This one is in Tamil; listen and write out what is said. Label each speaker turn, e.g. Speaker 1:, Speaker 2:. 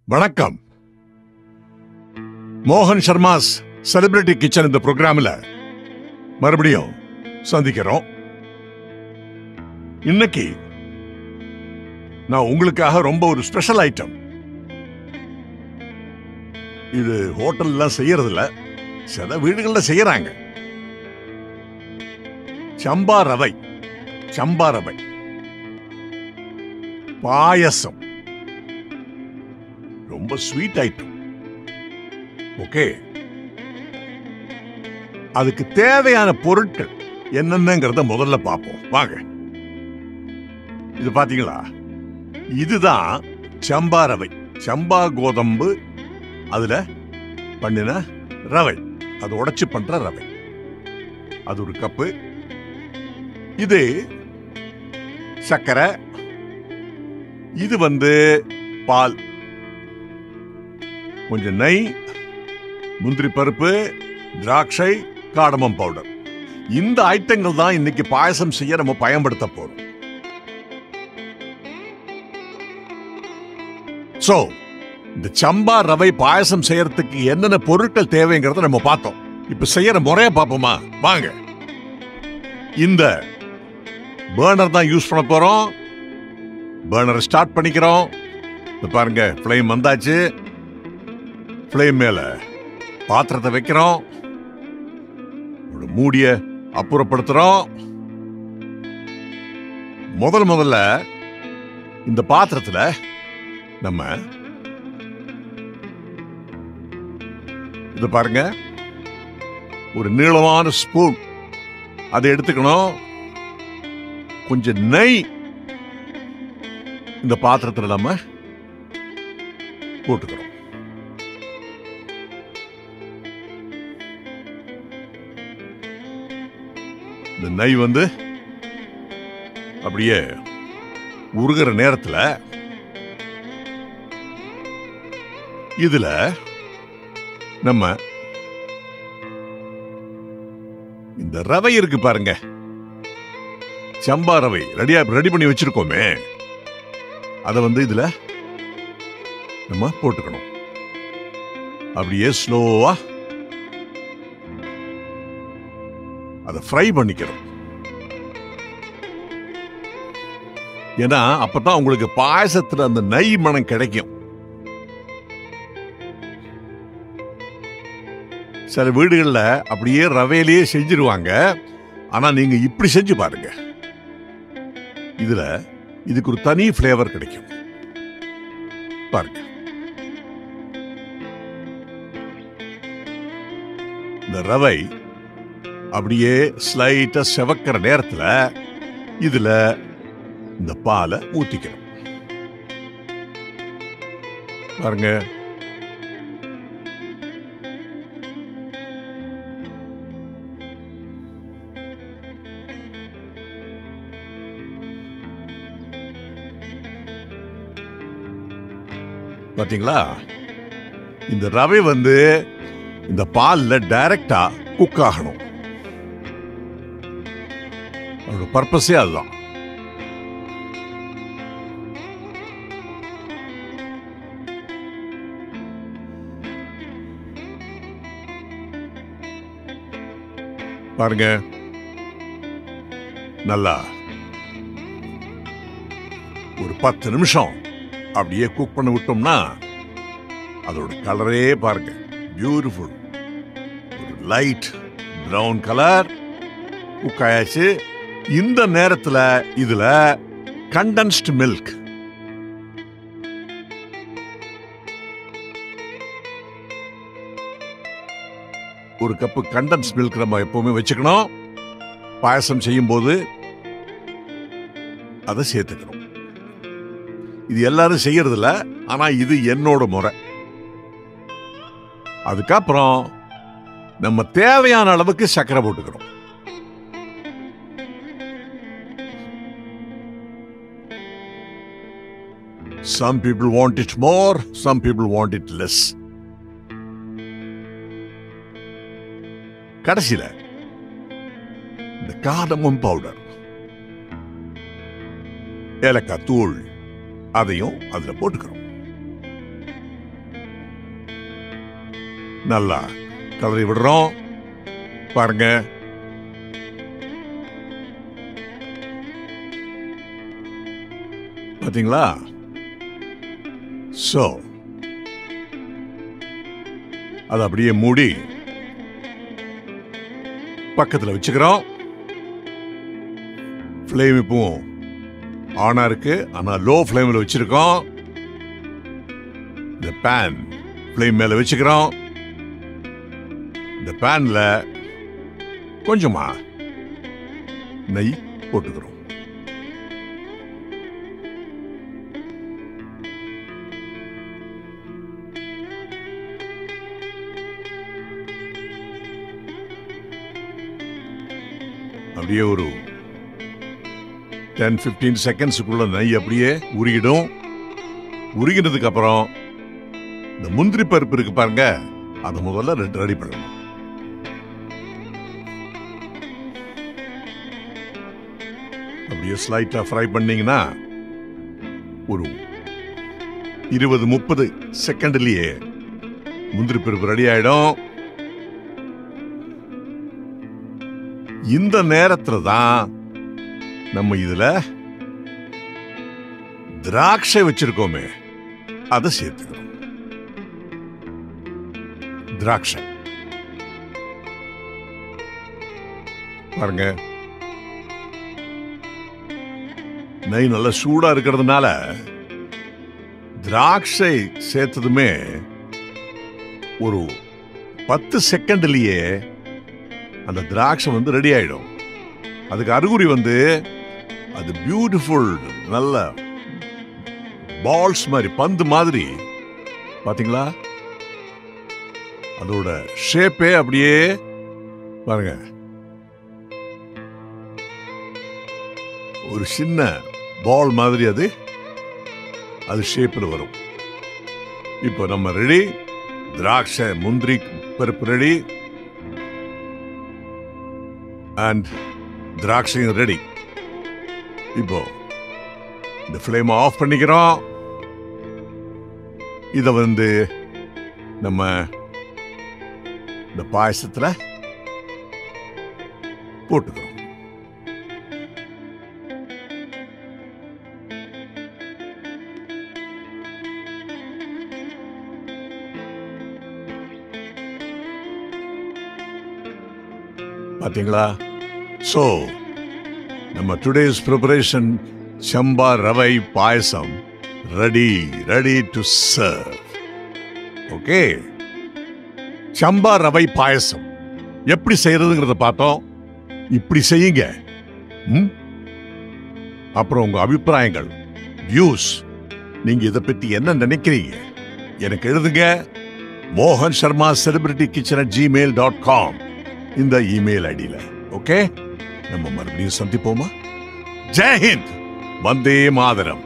Speaker 1: வணக்கம். மோகன் சர்மாஸ் செலிபிரிட்டி கிச்சன் இந்த புரோகிராம்ல மறுபடியும் சந்திக்கிறோம். இன்னைக்கு நான் உங்களுக்காக ரொம்ப ஒரு ஸ்பெஷல் ஐட்டம். இது ஹோட்டல்லாம் செய்யறதில்ல, சில வீடுகள்ல செய்யறாங்க. சம்பா ரவை பாயசம். ரொம்ப ஸ்வீட் ஐட்டம். ஓகே, அதுக்கு தேவையான பொருட்கள் என்னென்னங்கிறத முதல்ல பார்ப்போம் வாங்க. இது பாத்தீங்களா, இதுதான் சம்பா ரவை. சம்பா கோதம்பு அதுல பண்ணின ரவை, அது உடைச்சு பண்ற ரவை. அது ஒரு கப்பு. இது சர்க்கரை, இது பால், கொஞ்சம் நெய், முந்திரி பருப்பு, திராட்சை, காடமம் பவுடர். இந்த ஐட்டங்கள் தான் இன்னைக்கு பாயசம் செய்ய நம்ம பயன்படுத்த போறோம். சோ இந்த சம்பா ரவை பாயசம் செய்யறதுக்கு என்னென்ன பொருட்கள் தேவைங்கிறத நம்ம பார்த்தோம். இப்ப செய்யற முறைய பார்ப்போமா வாங்க. இந்த பர்னர் தான் யூஸ் பண்ண போறோம். பர்னர் ஸ்டார்ட் பண்ணிக்கிறோம். பாருங்க, ஃப்ளேம் வந்தாச்சு. ஃப்ளேம் மேல பாத்திரத்தை வைக்கிறோம், மூடிய அப்புறப்படுத்துறோம். முதல்ல இந்த பாத்திரத்துல நம்ம இது பாருங்க, ஒரு நீளமான ஸ்பூன் அதை எடுத்துக்கணும். கொஞ்சம் நெய் இந்த பாத்திரத்துல நம்ம போட்டுக்கிறோம். இந்த நெய் அப்படியே உருகிற நேரத்துல இதுல நம்ம இந்த ரவை இருக்கு பாருங்க, சம்பா ரவை ரெடி பண்ணி வச்சிருக்கோமே, அத இதுல நம்ம போட்டுக்கணும். அப்படியே ஸ்லோவா அதை ஃப்ரை பண்ணிக்கிறோம். ஏன்னா அப்பதான் உங்களுக்கு பாயசத்துல அந்த நெய் மனம் கிடைக்கும். சில வீடுகள்ல அப்படியே ரவையிலேயே செஞ்சிருவாங்க. ஆனா நீங்க இப்படி செஞ்சு பாருங்க, இதுக்கு ஒரு தனி ஃபிளேவர் கிடைக்கும். பாருங்க, இந்த ரவை அப்படியே ஸ்லைட்டா செவக்கிற நேரத்துல இதுல இந்த பாலை ஊத்திக்கிறோம். பாருங்க, பாத்தீங்களா, இந்த ரவை இந்த பால்ல டைரக்டா குக் ஆகணும். அதோட பர்பஸே அதுதான். பாருங்க, நல்லா ஒரு 10 நிமிஷம் அப்படியே குக் பண்ண விட்டோம்னா அதோட கலரே பாருங்க, பியூட்டிஃபுல், ஒரு லைட் பிரவுன் கலர் குக் ஆயாச்சு. இந்த நேரத்துல இதுல கண்டென்ஸ்ட் மில்க், ஒரு கப்பு கண்டென்ஸ் மில்க் நம்ம எப்பவுமே வச்சுக்கணும். பாயசம் செய்யும் போது அதை சேர்த்துக்கணும். இது எல்லாரும் செய்யறது இல்ல, ஆனா இது என்னோட முறை. அதுக்கப்புறம் நம்ம தேவையான அளவுக்கு சர்க்கரை போட்டுக்கிறோம். Some people want it more, some people want it less. கடைசியில இந்த காடமம் பவுடர், ஏலக்காய் தூள், அதையும் அதுல போட்டுக்கிறோம். நல்லா கலரி விடுறோம். பாருங்க, பாத்தீங்களா? சோ அது அப்படியே மூடி பக்கத்துல வச்சுக்கிறோம். ஃப்ளேம் இப்பவும் ஆனா இருக்கு, ஆனா லோ ஃப்ளேம்ல வச்சிருக்கோம். இந்த பேன் ஃப்ளேம் மேல வச்சுக்கிறோம். இந்த பேன்ல கொஞ்சமா நெய் போட்டுக்கிறோம். அப்படியே ஒரு 10-15 செகண்ட்ஸுக்குள்ள நெய் அப்படியே உருகிடும். உருகினதுக்கு அப்புறம் இந்த முந்திரி பருப்பு இருக்கு பாருங்க, அதை முதல்ல ரெடி பண்ணணும். அப்படியே ஸ்லைட்டா ஃப்ரை பண்ணீங்கன்னா ஒரு 20-30 செகண்ட்லயே முந்திரி பருப்பு ரெடி ஆயிடும். இந்த நேரத்துல தான் நம்ம இதுல திராட்சை வச்சிருக்கோமே அதை சேர்த்துக்கிறோம். திராட்சை பாருங்க, நெய் நல்லா சூடா இருக்கிறதுனால திராட்சை சேர்த்ததுமே ஒரு 10 செகண்ட்லயே அந்த திராட்சை வந்து ரெடி ஆயிடும். அதுக்கு அறிகுறி வந்து அது பியூட்டிஃபுல் நல்ல பால்ஸ் மாதிரி, பந்து மாதிரி. பாத்தீங்களா? அதோட ஷேப்பே அப்படியே பாருங்க, ஒரு சின்ன பால் மாதிரி அது ஷேப்ல வரும். இப்போ நம்ம ரெடி, திராட்சை முந்திரி பருப்பு ரெடி அண்ட் திராட்சையும் ரெடி. இப்போ இந்த ஃப்ளேமை ஆஃப் பண்ணிக்கிறோம். இதை வந்து நம்ம இந்த பாயசத்துல போட்டுக்கிறோம். பாத்தீங்களா? சோ நம்ம டுடேஸ் ப்ரிப்பரேஷன் சம்பா ரவை பாயசம் ரெடி டு சர்வ். ஓகே, சம்பா ரவை பாயசம் எப்படி செய்யறதுங்கிறத பார்த்தோம். இப்படி செய்யுங்க. அப்புறம் உங்க அபிப்பிராயங்கள், வியூஸ், நீங்க இதை பத்தி என்ன நினைக்கிறீங்க எனக்கு எழுதுங்க. மோகன் சர்மா செலிபிரிட்டி கிச்சன் @gmail.com இந்த இமெயில் ஐடியில. ஓகே, நம்ம மறுபடியும் சந்திப்போமா? ஜெய் ஹிந்த், வந்தே மாதரம்.